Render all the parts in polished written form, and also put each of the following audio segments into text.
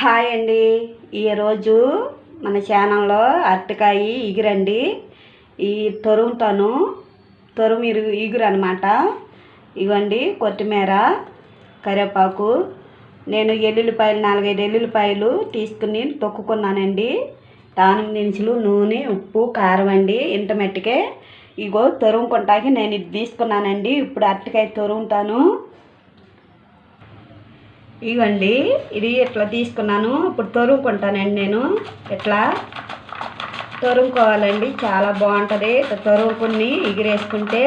Hi అండి. ఈరోజు మన ఛానల్లో అరటికాయ ఇగురండి. ఈ తరుము ఇగురు అనమాట. ఇవ్వండి కొత్తిమీర, కరివేపాకు. నేను ఎల్లుల్లిపాయలు 4-5 ఎల్లుల్లిపాయలు తీసుకుని తొక్కుకున్నానండి. దానం దినుసులు, నూనె, ఉప్పు, కారం అండి. ఇంత మట్టికే ఇగో తరుముకుంటాకి నేను ఇది తీసుకున్నానండి. ఇప్పుడు అరటికాయ తరుముతాను. ఇవ్వండి ఇది ఇట్లా తీసుకున్నాను. ఇప్పుడు తరుముకుంటానండి. నేను ఇట్లా తరుముకోవాలండి. చాలా బాగుంటుంది. తరుముకుని ఎగిరేసుకుంటే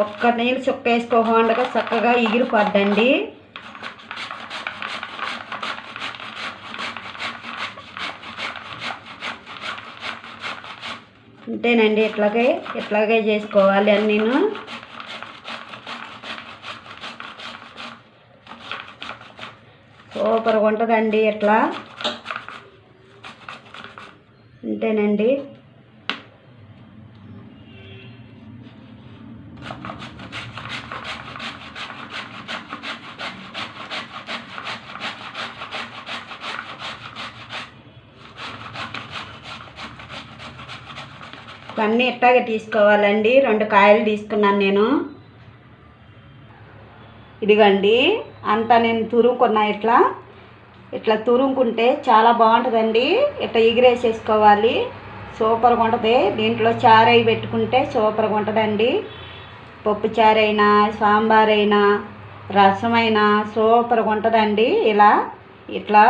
ఒక్క నీళ్ళు చుక్క వేసుకోకుండా చక్కగా ఎగిరిపోద్దండి. అంతేనండి. ఇట్లాగే చేసుకోవాలి అన్నీను. సూపర్గా ఉంటుందండి. ఇట్లా అంతేనండి. ఇవన్నీ ఇట్లాగే తీసుకోవాలండి. 2 కాయలు తీసుకున్నాను నేను. ఇదిగండి అంతా నేను తురుముకున్నా. ఇట్లా తురుముకుంటే చాలా బాగుంటుందండి. ఇట్లా ఎగిరేసేసుకోవాలి. సూపర్గా ఉంటుంది. దీంట్లో చారు అవి పెట్టుకుంటే సూపర్గా ఉంటుందండి. పప్పు చారు అయినా, సాంబార్ అయినా, రసం అయినా సూపర్గా ఉంటుందండి. ఇట్లా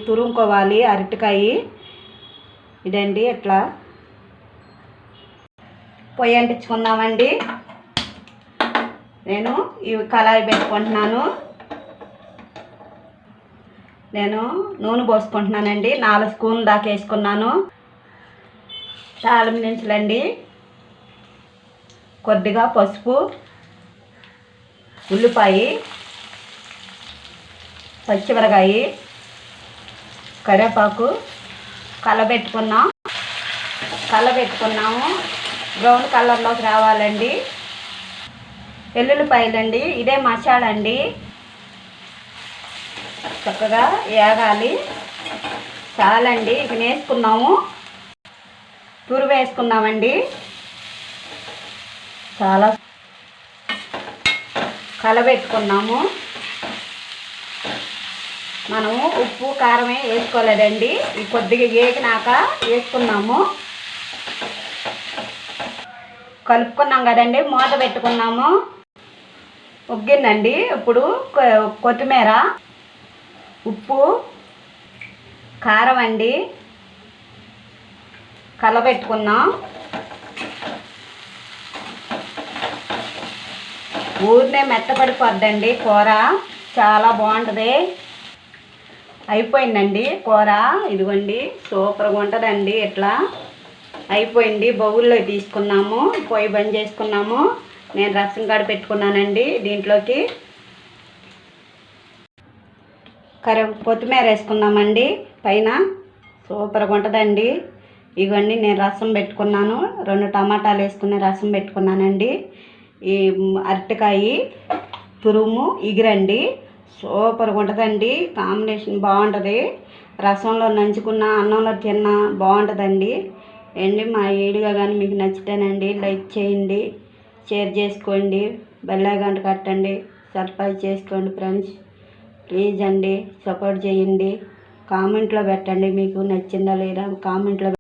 తురుముకోవాలి అరటికాయ. ఇదండి ఇట్లా పొయ్యి అంటించుకుందామండి. నేను ఇవి కళాయి పెట్టుకుంటున్నాను. నేను నూనె పోసుకుంటున్నానండి. 4 స్పూన్లు దాకా వేసుకున్నాను. తాలింపు దినుసులండి, కొద్దిగా పసుపు, ఉల్లిపాయ, పచ్చిమిరకాయ, కరివేపాకు కలబెట్టుకున్నాము. బ్రౌన్ కలర్లోకి రావాలండి. వెల్లుల్లిపాయలండి. ఇదే మసాలా అండి. చక్కగా వేగాలి. చాలండి. ఇక వేసుకున్నాము. వేసుకున్నామండి. చాలా కలబెట్టుకున్నాము. మనము ఉప్పు కారమే వేసుకోలేదండి. ఈ కొద్దిగా వేగినాక వేసుకున్నాము. కలుపుకున్నాం కదండి. మూత పెట్టుకున్నాము. ఉగ్గిందండి. ఇప్పుడు కొత్తిమీర, ఉప్పు, కారం అండి కలబెట్టుకున్నాం. ఊరినే మెత్తపడిపోద్దండి కూర. చాలా బాగుంటుంది. అయిపోయిందండి కూర. ఇదిగోండి సూపర్గా ఉంటుందండి. ఇట్లా అయిపోయింది. బౌల్లో తీసుకున్నాము. పొయ్యి బంద్ చేసుకున్నాము. నేను రసం కాడ పెట్టుకున్నానండి. దీంట్లోకి కొత్తిమీర వేసుకున్నామండి పైన. సూపర్గా ఉంటుందండి. ఇవన్నీ నేను రసం పెట్టుకున్నాను. 2 టమాటాలు వేసుకుని రసం పెట్టుకున్నానండి. ఈ అరటికాయ తురుము ఇగురండి. సూపర్గా ఉంటుందండి. కాంబినేషన్ బాగుంటుంది. రసంలో నంచుకున్న, అన్నంలో తిన్నా బాగుంటుందండి. మా వీడియో కానీ మీకు నచ్చితేనండి లైక్ చేయండి, షేర్ చేసుకోండి, బెల్ ఐకాన్ కట్టండి, సబ్స్క్రైబ్ చేసుకోండి ఫ్రెండ్స్. ప్లీజ్ అండి సపోర్ట్ చేయండి. కామెంట్లో పెట్టండి మీకు నచ్చిందా లేదా కామెంట్లో